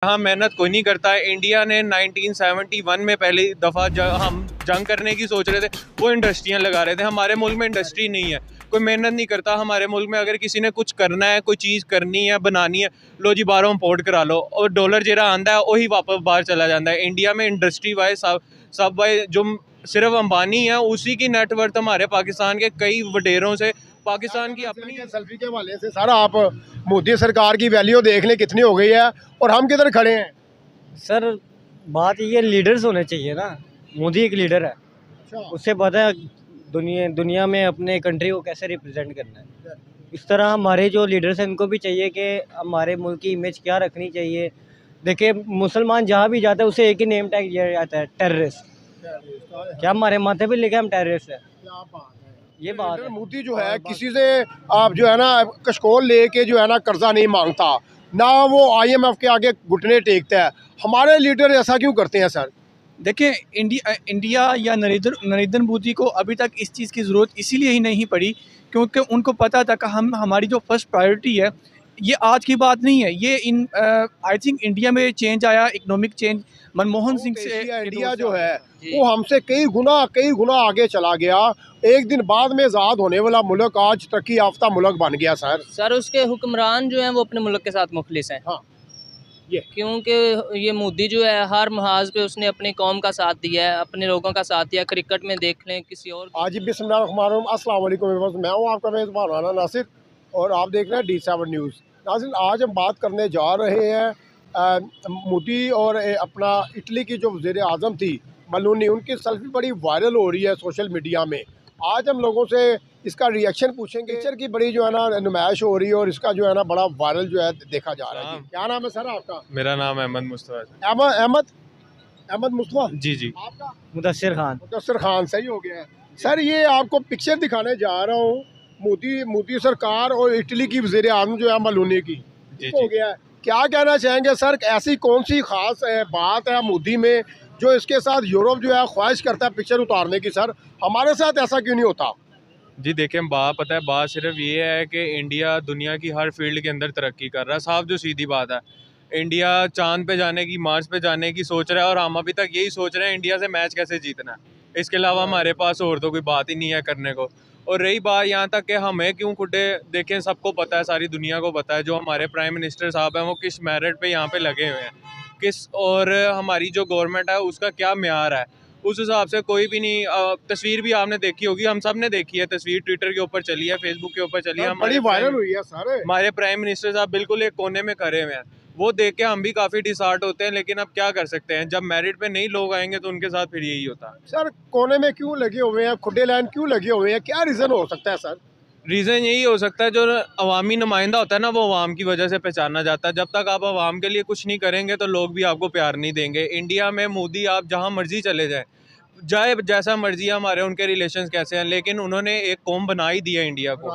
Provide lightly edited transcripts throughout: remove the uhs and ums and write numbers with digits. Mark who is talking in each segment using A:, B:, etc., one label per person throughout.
A: यहाँ मेहनत कोई नहीं करता है। इंडिया ने 1971 में पहली दफ़ा हम जंग करने की सोच रहे थे, वो इंडस्ट्रियाँ लगा रहे थे। हमारे मुल्क में इंडस्ट्री नहीं है, कोई मेहनत नहीं करता हमारे मुल्क में। अगर किसी ने कुछ करना है, कोई चीज़ करनी है, बनानी है, लो जी बाहरों इंपोर्ट करा लो, और डॉलर जरा आंदा है वही वापस बाहर चला जाता है। इंडिया में इंडस्ट्री वाइज सब वाइज जो सिर्फ अंबानी है उसी की नेटवर्थ हमारे पाकिस्तान के कई वडेरों से, पाकिस्तान की अपनी
B: सेल्फी के हवाले से सारा आप मोदी सरकार की वैल्यू देख लें कितनी हो गई है और हम किधर खड़े हैं।
C: सर बात ये लीडर्स होने चाहिए ना। मोदी एक लीडर है, उससे पता है दुनिया में अपने कंट्री को कैसे रिप्रेजेंट करना है। इस तरह हमारे जो लीडर्स हैं उनको भी चाहिए कि हमारे मुल्क की इमेज क्या रखनी चाहिए। देखिए मुसलमान जहाँ भी जाता है उसे एक ही नेम टैग दिया जाता है, टेररिस्ट। क्या हमारे माथे पे लिखा है हम टेररिस्ट है? ये बात है।
B: मोदी जो है किसी से आप जो है ना कशकोल लेके जो है ना कर्जा नहीं मांगता, ना वो IMF के आगे घुटने टेकता है। हमारे लीडर ऐसा क्यों करते हैं सर?
D: देखिए इंडिया या नरेंद्र मोदी को अभी तक इस चीज़ की ज़रूरत इसीलिए ही नहीं पड़ी क्योंकि उनको पता था कि हमारी जो फर्स्ट प्रायोरिटी है ये आज की बात नहीं है। ये आई थिंक इंडिया में चेंज आया, इकोनॉमिक चेंज मनमोहन सिंह से।
B: इंडिया जो है वो हमसे कई गुना आगे चला गया। एक दिन बाद में आज़ाद होने वाला मुल्क आज तरक्की याफ्ता मुल्क बन गया सर।
E: उसके हुक्मरान जो हैं वो अपने मुल्क के साथ मुखलिस हैं।
B: हाँ,
E: क्योंकि ये मोदी जो है हर महाज पे उसने अपनी कौम का साथ दिया है, अपने लोगों का साथ दिया। क्रिकेट में देख लें, किसी और
B: आज बिस्मिल्लाहिर्रहमानिर्रहीम, अस्सलाम वालेकुम। मैं हूँ आपका मेज़बान राना नासिर और आप देख रहे हैं D7 न्यूज़। नासिर, आज हम बात करने जा रहे हैं मोदी और अपना इटली की जो वज़ीर आज़म थी मलूनी, उनकी सेल्फी बड़ी वायरल हो रही है सोशल मीडिया में। आज हम लोगों से इसका रिएक्शन पूछेंगे। पिक्चर की बड़ी जो है ना नुमाइश हो रही है और इसका जो है ना बड़ा वायरल जो है देखा जा रहा है। क्या नाम है सर आपका?
A: मेरा नाम अहमद मुस्तफ़ा है।
B: अहमद मुस्तफ़ा
A: जी जी।
B: आपका?
C: मुदस्सिर खान।
B: मुदस्सिर खान, सही हो गया है सर। ये आपको पिक्चर दिखाने जा रहा हूँ मोदी सरकार और इटली की वज़ीर आज़म जो है मलूनी की, हो गया है। क्या कहना चाहेंगे सर, ऐसी कौन सी खास बात है मोदी में जो इसके साथ यूरोप जो है ख्वाहिश करता है पिक्चर उतारने की? सर हमारे साथ ऐसा क्यों नहीं होता?
A: जी देखिए, पता है बात सिर्फ ये है कि इंडिया दुनिया की हर फील्ड के अंदर तरक्की कर रहा है। साफ जो सीधी बात है, इंडिया चांद पे जाने की, मार्स पे जाने की सोच रहा है और हम अभी तक यही सोच रहे हैं इंडिया से मैच कैसे जीतना है। इसके अलावा हमारे पास और तो कोई बात ही नहीं है करने को। और रही बात यहाँ तक कि हमें क्यों खुदे, देखें सबको पता है, सारी दुनिया को पता है जो हमारे प्राइम मिनिस्टर साहब हैं वो किस मेरिट पे यहाँ पे लगे हुए हैं, और हमारी जो गवर्नमेंट है उसका क्या म्यार है। उस हिसाब से कोई भी नहीं। तस्वीर भी आपने देखी होगी, हम सब ने देखी है तस्वीर, ट्विटर के ऊपर चली है, फेसबुक के ऊपर चली है,
B: बड़ी वायरल हुई है सर।
A: हमारे प्राइम मिनिस्टर साहब बिल्कुल एक कोने में खड़े हुए हैं। वो देख के हम भी काफ़ी डिसहार्ट होते हैं, लेकिन अब क्या कर सकते हैं, जब मेरिट पे नहीं लोग आएंगे तो उनके साथ फिर यही होता है।
B: सर कोने में क्यों लगे हुए हैं, खुडे लाइन क्यों लगे हुए हैं, क्या रीज़न हो सकता है सर?
A: रीज़न यही हो सकता है, जो अवामी नुमाइंदा होता है ना वो अवाम की वजह से पहचाना जाता है। जब तक आप अवाम के लिए कुछ नहीं करेंगे तो लोग भी आपको प्यार नहीं देंगे। इंडिया में मोदी आप जहाँ मर्जी चले जाए जैसा मर्जी है, हमारे उनके रिलेशंस कैसे हैं, लेकिन उन्होंने एक कौम बना ही दिया इंडिया को।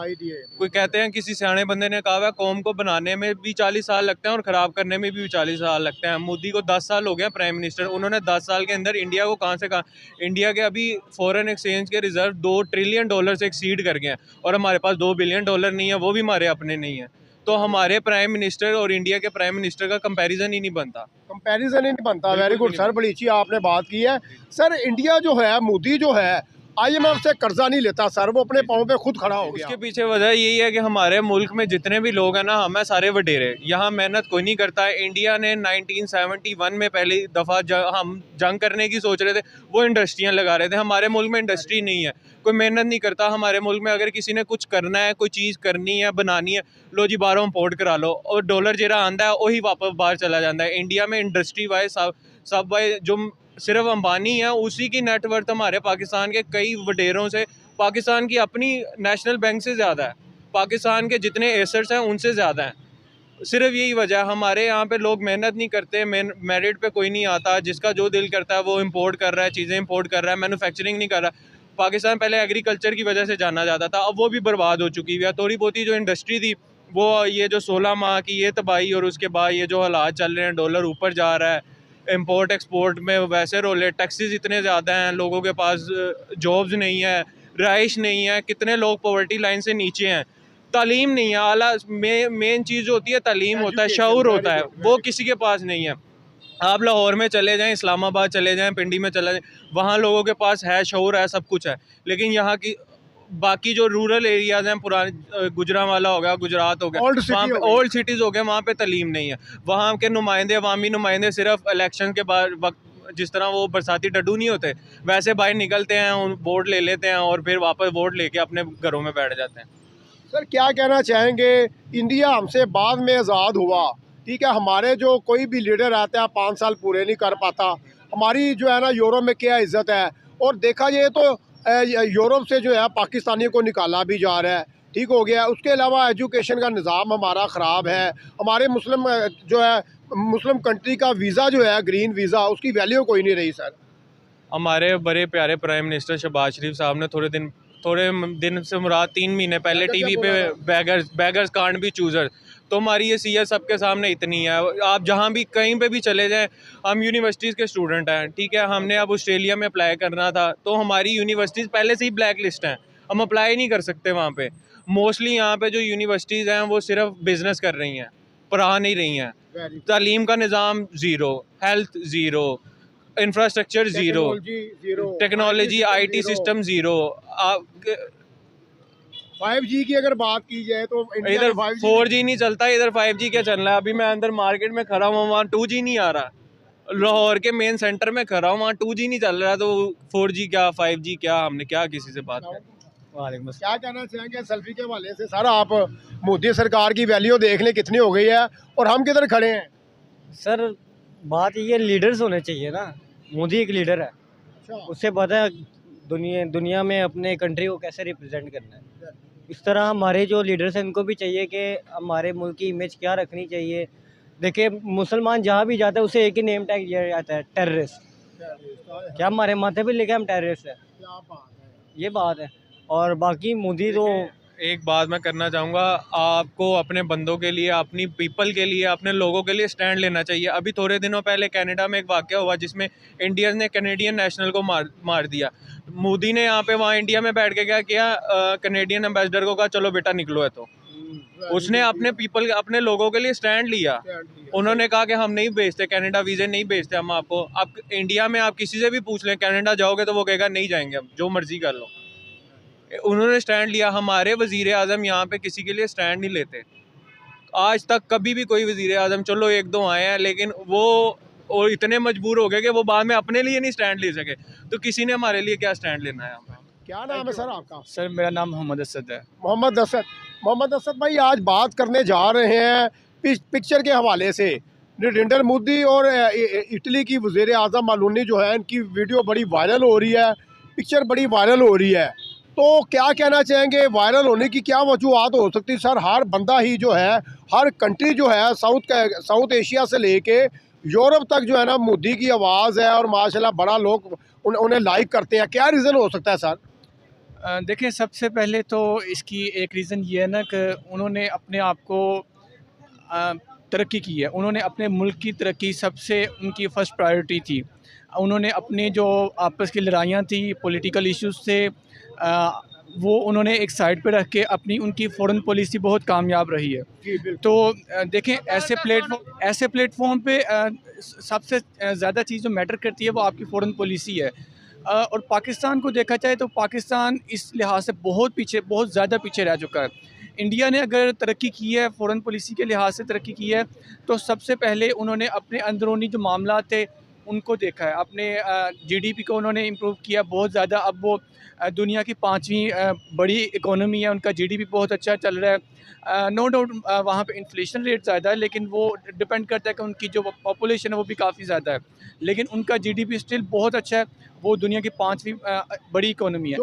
A: कोई कहते हैं, किसी सियाने बंदे ने कहा है कौम को बनाने में भी 40 साल लगते हैं और ख़राब करने में भी 40 साल लगते हैं। मोदी को 10 साल हो गए प्राइम मिनिस्टर, उन्होंने 10 साल के अंदर इंडिया को कहाँ से कहाँ, इंडिया के अभी फॉरेन एक्सचेंज के रिजर्व $2 ट्रिलियन से एक्सीड कर गए हैं और हमारे पास $2 बिलियन नहीं है, वो भी हमारे अपने नहीं है। तो हमारे प्राइम मिनिस्टर और इंडिया के प्राइम मिनिस्टर का कंपैरिजन ही नहीं बनता।
B: वेरी गुड सर, बड़ी अच्छी आपने बात की है। सर इंडिया जो है, मोदी जो है IMF से कर्जा नहीं लेता सर, वो अपने पाँव पे खुद खड़ा हो गया।
A: उसके पीछे वजह यही है कि हमारे मुल्क में जितने भी लोग हैं ना, हमें सारे वडेरे, यहाँ मेहनत कोई नहीं करता है। इंडिया ने 1971 में पहली दफ़ा हम जंग करने की सोच रहे थे, वो इंडस्ट्रियाँ लगा रहे थे। हमारे मुल्क में इंडस्ट्री नहीं है, कोई मेहनत नहीं करता हमारे मुल्क में। अगर किसी ने कुछ करना है, कोई चीज़ करनी है, बनानी है, लो जी बाहरों इंपोर्ट करा लो, और डॉलर जरा आंदा है वही वापस बाहर चला जाता है। इंडिया में इंडस्ट्री वाइज सब वाइज जो सिर्फ अंबानी है उसी की नेटवर्थ हमारे पाकिस्तान के कई वडेरों से, पाकिस्तान की अपनी नेशनल बैंक से ज़्यादा है, पाकिस्तान के जितने एसेट्स हैं उनसे ज़्यादा हैं। सिर्फ यही वजह है, हमारे यहाँ पे लोग मेहनत नहीं करते, मेरिट पे कोई नहीं आता, जिसका जो दिल करता है वो इंपोर्ट कर रहा है, चीज़ें इंपोर्ट कर रहा है, मैन्युफैक्चरिंग नहीं कर रहा। पाकिस्तान पहले एग्रीकल्चर की वजह से जाना जाता था, अब वो भी बर्बाद हो चुकी है। थोड़ी बहुत जो इंडस्ट्री थी वो, ये जो 16 माह की ये तबाही और उसके बाद ये जो हालात चल रहे हैं, डॉलर ऊपर जा रहा है, इंपोर्ट एक्सपोर्ट में वैसे रोले, टैक्सेस इतने ज़्यादा हैं, लोगों के पास जॉब्स नहीं है, रहाइश नहीं है, कितने लोग पॉवर्टी लाइन से नीचे हैं। तालीम नहीं है, आला मेन चीज़ जो होती है तालीम होता है, शऊर होता है, वो किसी के पास नहीं है। आप लाहौर में चले जाएं, इस्लामाबाद चले जाएं, पिंडी में चले जाएं, वहाँ लोगों के पास है, शऊर है, सब कुछ है, लेकिन यहाँ की बाकी जो रूरल एरियाज़ हैं, पुराने गुजरांवाला हो गया, गुजरात हो गया, वहाँ पे ओल्ड सिटीज़ हो गए, वहाँ पे तालीम नहीं है। वहाँ के नुमाइंदे, अवामी नुमाइंदे सिर्फ इलेक्शन के बाद वक्त जिस तरह वो बरसाती डड्डू नहीं होते वैसे बाहर निकलते हैं, वोट ले लेते हैं और फिर वापस वोट लेके अपने घरों में बैठ जाते हैं।
B: सर क्या कहना चाहेंगे, इंडिया हमसे बाद में आज़ाद हुआ, ठीक है, हमारे जो कोई भी लीडर आता है 5 साल पूरे नहीं कर पाता, हमारी जो है ना यूरोप में क्या इज़्ज़त है, और देखा जाए तो यूरोप से जो है पाकिस्तानियों को निकाला भी जा रहा है, ठीक हो गया। उसके अलावा एजुकेशन का निज़ाम हमारा ख़राब है, हमारे मुस्लिम जो है मुस्लिम कंट्री का वीज़ा जो है ग्रीन वीज़ा, उसकी वैल्यू कोई नहीं रही सर।
A: हमारे बड़े प्यारे प्राइम मिनिस्टर शहबाज शरीफ साहब ने थोड़े दिन से मुराद 3 महीने पहले टीवी पे बैगर्स कांट बी चूज़र, तो हमारी ये सीएस सबके सामने इतनी है। आप जहाँ भी कहीं पे भी चले जाएं, हम यूनिवर्सिटीज़ के स्टूडेंट हैं, ठीक है, हमने अब ऑस्ट्रेलिया में अप्लाई करना था, तो हमारी यूनिवर्सिटीज़ पहले से ही ब्लैक लिस्ट हैं, हम अप्लाई नहीं कर सकते वहाँ पे। मोस्टली यहाँ पे जो यूनिवर्सिटीज़ हैं वो सिर्फ बिज़नेस कर रही हैं, पढ़ा नहीं रही हैं। तालीम का निज़ाम zero, health zero, infrastructure zero, technology IT system zero.
B: 5G की अगर बात की जाए तो
A: इधर 4G नहीं चलता, इधर 5G क्या चल रहा है। अभी मैं अंदर मार्केट में खड़ा हूँ, वहाँ 2G नहीं आ रहा। लाहौर के मेन सेंटर में खड़ा हूँ, वहाँ 2G नहीं चल रहा, तो 4G क्या 5G क्या, हमने क्या किसी से बात करें।
B: क्या कहना चाहेंगे सेल्फी के हवाले से सर, आप मोदी सरकार की वैल्यू देख लें कितनी हो गई है और हम किधर खड़े हैं।
C: सर बात ये लीडर्स होने चाहिए ना, मोदी एक लीडर है, उससे पता है दुनिया में अपने कंट्री को कैसे रिप्रेजेंट करना है। इस तरह हमारे जो लीडर्स हैं इनको भी चाहिए कि हमारे मुल्क की इमेज क्या रखनी चाहिए। देखिए मुसलमान जहाँ भी जाता है उसे एक ही नेम टैग दिया जाता है, टेररिस्ट। क्या हमारे माथे पे लिखा हम टेररिस्ट है? ये बात है। और बाकी मोदी तो
A: एक बात मैं करना चाहूँगा, आपको अपने बंदों के लिए, अपनी पीपल के लिए, अपने लोगों के लिए स्टैंड लेना चाहिए। अभी थोड़े दिनों पहले कनाडा में एक वाक़या हुआ जिसमें इंडियंस ने कैनेडियन नेशनल को मार दिया। मोदी ने यहाँ पे वहाँ इंडिया में बैठ के क्या किया, कैनेडियन एम्बेसडर को कहा चलो बेटा निकलो है, तो उसने अपने पीपल, अपने लोगों के लिए स्टैंड लिया। उन्होंने कहा कि हम नहीं भेजते, कनाडा वीज़े नहीं भेजते हम आपको। आप इंडिया में आप किसी से भी पूछ लें कनाडा जाओगे तो वो कहेगा नहीं जाएंगे, हम जो मर्जी कर लो। उन्होंने स्टैंड लिया। हमारे वज़ीर आज़म यहाँ पे किसी के लिए स्टैंड नहीं लेते आज तक, कभी भी कोई वज़ीर आज़म, चलो 1-2 आए हैं, लेकिन वो इतने मजबूर हो गए कि वो बाद में अपने लिए नहीं स्टैंड ले सके, तो किसी ने हमारे लिए क्या स्टैंड लेना है।
B: क्या नाम है सर आपका?
D: सर मेरा नाम मोहम्मद असद है।
B: मोहम्मद असद भाई, आज बात करने जा रहे हैं पिक्चर के हवाले से। नरेंद्र मोदी और इटली की वज़ीर आज़म मेलोनी जो है, इनकी वीडियो बड़ी वायरल हो रही है, पिक्चर बड़ी वायरल हो रही है, तो क्या कहना चाहेंगे, वायरल होने की क्या वजूहत हो सकती है सर? हर बंदा ही जो है, हर कंट्री जो है, साउथ एशिया से लेके यूरोप तक जो है ना, मोदी की आवाज़ है और माशाल्लाह बड़ा लोग उन्हें लाइक करते हैं। क्या रीज़न हो सकता है सर?
D: देखिए सबसे पहले तो इसकी एक रीज़न ये है ना कि उन्होंने अपने आप को तरक्की की है, उन्होंने अपने मुल्क की तरक्की सबसे उनकी फ़र्स्ट प्रायोरिटी थी। उन्होंने अपनी जो आपस की लड़ाइयाँ थी, पॉलिटिकल इश्यूज़ थे, वो उन्होंने एक साइड पे रख के अपनी उनकी फ़ॉरेन पॉलिसी बहुत कामयाब रही है। तो देखें ऐसे प्लेटफॉर्म पे सबसे ज़्यादा चीज़ जो मैटर करती है वो आपकी फ़ॉरेन पॉलिसी है। और पाकिस्तान को देखा जाए तो पाकिस्तान इस लिहाज से बहुत ज़्यादा पीछे रह चुका है। इंडिया ने अगर तरक्की की है, फ़ॉरेन पॉलिसी के लिहाज से तरक्की की है, तो सबसे पहले उन्होंने अपने अंदरूनी जो मामला थे उनको देखा है। अपने GDP को उन्होंने इम्प्रूव किया बहुत ज़्यादा। अब वो दुनिया की 5वीं बड़ी इकोनॉमी है, उनका GDP बहुत अच्छा चल रहा है। नो डाउट वहाँ पे इन्फ्लेशन रेट ज़्यादा है, लेकिन वो डिपेंड करता है कि उनकी जो पॉपुलेशन है वो भी काफ़ी ज़्यादा है, लेकिन उनका GDP स्टिल बहुत अच्छा है। वो दुनिया की 5वीं बड़ी इकोनॉमी है।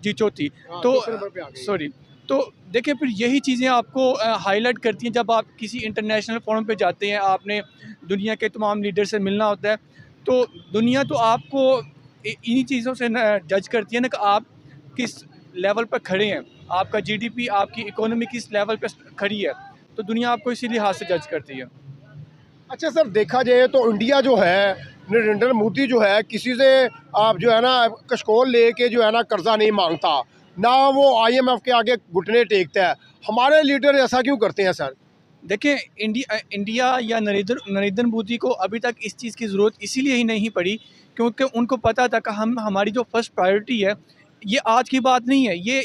D: चौथी। तो सॉरी, तो देखिए फिर यही चीज़ें आपको हाईलाइट करती हैं जब आप किसी इंटरनेशनल फोरम पे जाते हैं, आपने दुनिया के तमाम लीडर से मिलना होता है, तो दुनिया तो आपको इन्हीं चीज़ों से जज करती है ना कि आप किस लेवल पर खड़े हैं, आपका GDP, आपकी इकोनॉमी किस लेवल पर खड़ी है, तो दुनिया आपको इसी लिहाज से जज करती है।
B: अच्छा सर, देखा जाए तो इंडिया जो है, नरेंद्र मोदी जो है, किसी से आप जो है ना कशकोल लेके जो है ना कर्जा नहीं मांगता। ना वो IMF के आगे घुटने टेकता है। हमारे लीडर ऐसा क्यों करते हैं सर?
D: देखिए, इंडिया या नरेंद्र मोदी को अभी तक इस चीज़ की ज़रूरत इसीलिए ही नहीं पड़ी क्योंकि उनको पता था कि हमारी जो फर्स्ट प्रायोरिटी है, ये आज की बात नहीं है। ये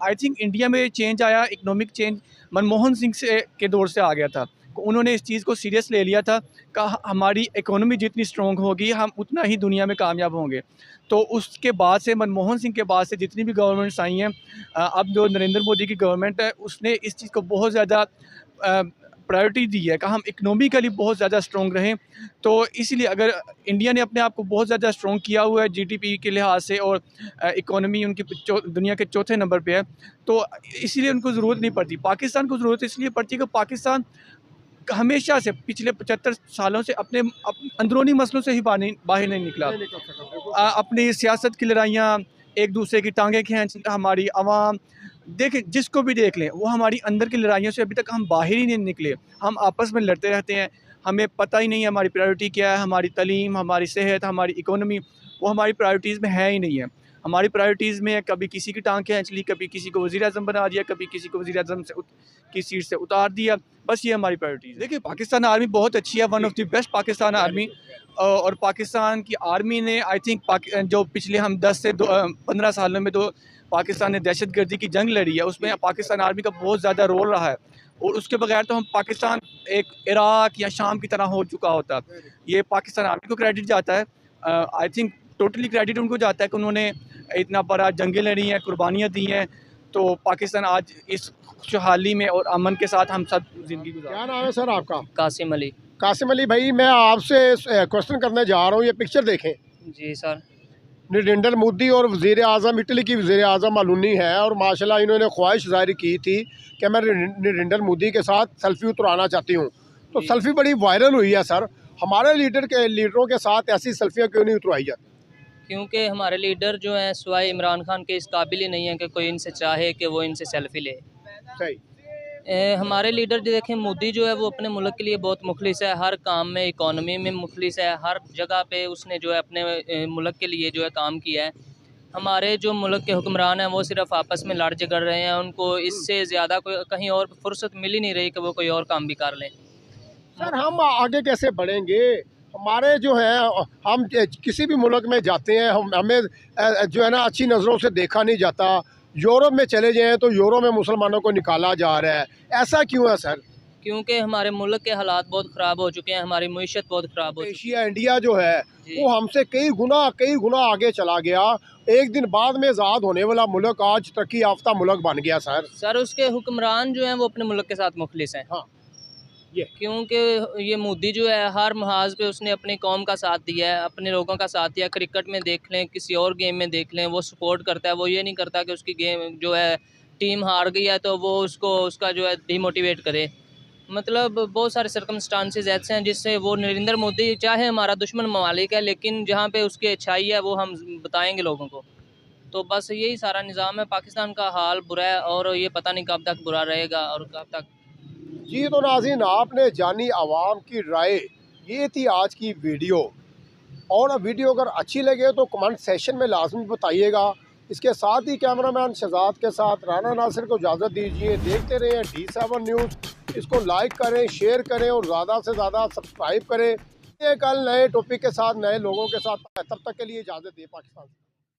D: आई थिंक इंडिया में चेंज आया, इकोनॉमिक चेंज मनमोहन सिंह के दौर से आ गया था। उन्होंने इस चीज़ को सीरियस ले लिया था कि हमारी इकोनॉमी जितनी स्ट्रॉन्ग होगी, हम उतना ही दुनिया में कामयाब होंगे। तो उसके बाद से, मनमोहन सिंह के बाद से जितनी भी गवर्नमेंट्स आई हैं, अब जो नरेंद्र मोदी की गवर्नमेंट है, उसने इस चीज़ को बहुत ज़्यादा प्रायोरिटी दी है कि हम इकोनॉमिकली बहुत ज़्यादा स्ट्रॉन्ग रहें। तो इसलिए अगर इंडिया ने अपने आप को बहुत ज़्यादा स्ट्रॉन्ग किया हुआ है GDP के लिहाज से, और इकोनॉमी उनकी दुनिया के चौथे नंबर पे है, तो इसीलिए उनको ज़रूरत नहीं पड़ती। पाकिस्तान को ज़रूरत इसलिए पड़ती है कि पाकिस्तान हमेशा से पिछले 75 सालों से अपने अंदरूनी मसलों से ही बाहर नहीं निकला। अपनी सियासत की लड़ाइयाँ, एक दूसरे की टांगें खींच, हमारी आवाम, देखें जिसको भी देख लें, वो हमारी अंदर की लड़ाइयों से अभी तक हम बाहर ही नहीं निकले। हम आपस में लड़ते रहते हैं, हमें पता ही नहीं है हमारी प्रायोरिटी क्या है। हमारी तालीम, हमारी सेहत, हमारी इकोनॉमी, वो हमारी प्रायोरिटीज़ में है ही नहीं है। हमारी प्रायोरिटीज़ में कभी किसी की टांग खींच ली, कभी किसी को वज़ीर-ए-आज़म बना दिया, कभी किसी को वज़ीर-ए-आज़म की सीट से उतार दिया। बस ये हमारी प्रायोरिटीज़। देखिए, पाकिस्तान आर्मी बहुत अच्छी है, one of the best Pakistan army. और पाकिस्तान की आर्मी ने आई थिंक जो पिछले हम 10 से 15 सालों में जो पाकिस्तान ने दहशतगर्दी की जंग लड़ी है, उसमें पाकिस्तान आर्मी का बहुत ज़्यादा रोल रहा है। और उसके बगैर तो हम पाकिस्तान एक इराक या शाम की तरह हो चुका होता। ये पाकिस्तान आर्मी को क्रेडिट जाता है, आई थिंक टोटली क्रेडिट उनको जाता है कि उन्होंने इतना बड़ा जंगें लड़ी हैं, कुर्बानियाँ दी हैं। तो पाकिस्तान आज इस खुशहाली में और अमन के साथ हम सब ज़िंदगी गुजार।
B: क्या नाम है सर आपका?
E: कासिम अली।
B: कासिम अली भाई, मैं आपसे क्वेश्चन करने जा रहा हूँ। ये पिक्चर देखें,
E: जी सर।
B: नरेंद्र मोदी और वज़ीर आज़म, इटली की वज़ीर आज़म अलूनी है, और माशाल्लाह इन्होंने ख्वाहिश ज़ाहिर की थी कि मैं नरेंद्र मोदी के साथ सेल्फ़ी उतराना चाहती हूँ। तो सेल्फ़ी बड़ी वायरल हुई है सर। हमारे लीडरों के साथ ऐसी सेल्फियाँ क्यों नहीं उतरवाई जाती?
E: क्योंकि हमारे लीडर जो हैं सिवाय इमरान खान के इस काबिल ही नहीं है कि कोई इनसे चाहे कि वो इनसे सेल्फी ले।
B: सही।
E: हमारे लीडर जो देखें, मोदी जो है वो अपने मुल्क के लिए बहुत मुखलिस है, हर काम में, इकोनॉमी में मुखलिस है, हर जगह पे उसने जो है अपने मुल्क के लिए जो है काम किया है। हमारे जो मुल्क के हुक्मरान हैं वो सिर्फ आपस में लड़ झगड़ रहे हैं, उनको इससे ज़्यादा कोई कहीं और फुर्सत मिल ही नहीं रही कि वो कोई और काम भी कर लें।
B: सर, हम आगे कैसे बढ़ेंगे? हमारे जो है, हम किसी भी मुल्क में जाते हैं, हमें जो है ना अच्छी नज़रों से देखा नहीं जाता। यूरोप में चले जाएं तो यूरोप में मुसलमानों को निकाला जा रहा है। ऐसा क्यों है सर?
E: क्योंकि हमारे मुल्क के हालात बहुत ख़राब हो चुके हैं, हमारी मईशत बहुत ख़राब हो चुकी
B: एशिया, इंडिया जो है वो हमसे कई गुना आगे चला गया। एक दिन बाद में आज़ाद होने वाला मुल्क आज तरक्की याफ्ता मुल्क बन गया सर।
E: सर, उसके हुक्मरान जो हैं वो अपने मुल्क के साथ मुखलिस हैं।
B: हाँ,
E: क्योंकि ये मोदी जो है हर महाज पे उसने अपनी कौम का साथ दिया है, अपने लोगों का साथ दिया। क्रिकेट में देख लें, किसी और गेम में देख लें, वो सपोर्ट करता है। वो ये नहीं करता कि उसकी गेम जो है टीम हार गई है तो वो उसका जो है डिमोटिवेट करे। मतलब बहुत सारे सर्कमस्टांसेस ऐसे हैं जिससे वो नरेंद्र मोदी चाहे हमारा दुश्मन ममालिक है, लेकिन जहाँ पे उसकी अच्छाई है वो हम बताएंगे लोगों को। तो बस यही सारा निज़ाम है। पाकिस्तान का हाल बुरा है और ये पता नहीं कब तक बुरा रहेगा और कब तक।
B: जी तो नाज़रीन, आपने जानी आवाम की राय, ये थी आज की वीडियो। और वीडियो अगर अच्छी लगे तो कमेंट सेशन में लाजमी बताइएगा। इसके साथ ही कैमरामैन शहजाद के साथ राना नासिर को इजाज़त दीजिए। देखते रहें D7 न्यूज़। इसको लाइक करें, शेयर करें और ज़्यादा से ज़्यादा सब्सक्राइब करें। ये कल नए टॉपिक के साथ, नए लोगों के साथ, तब तक के लिए इजाज़त दें। पाकिस्तान।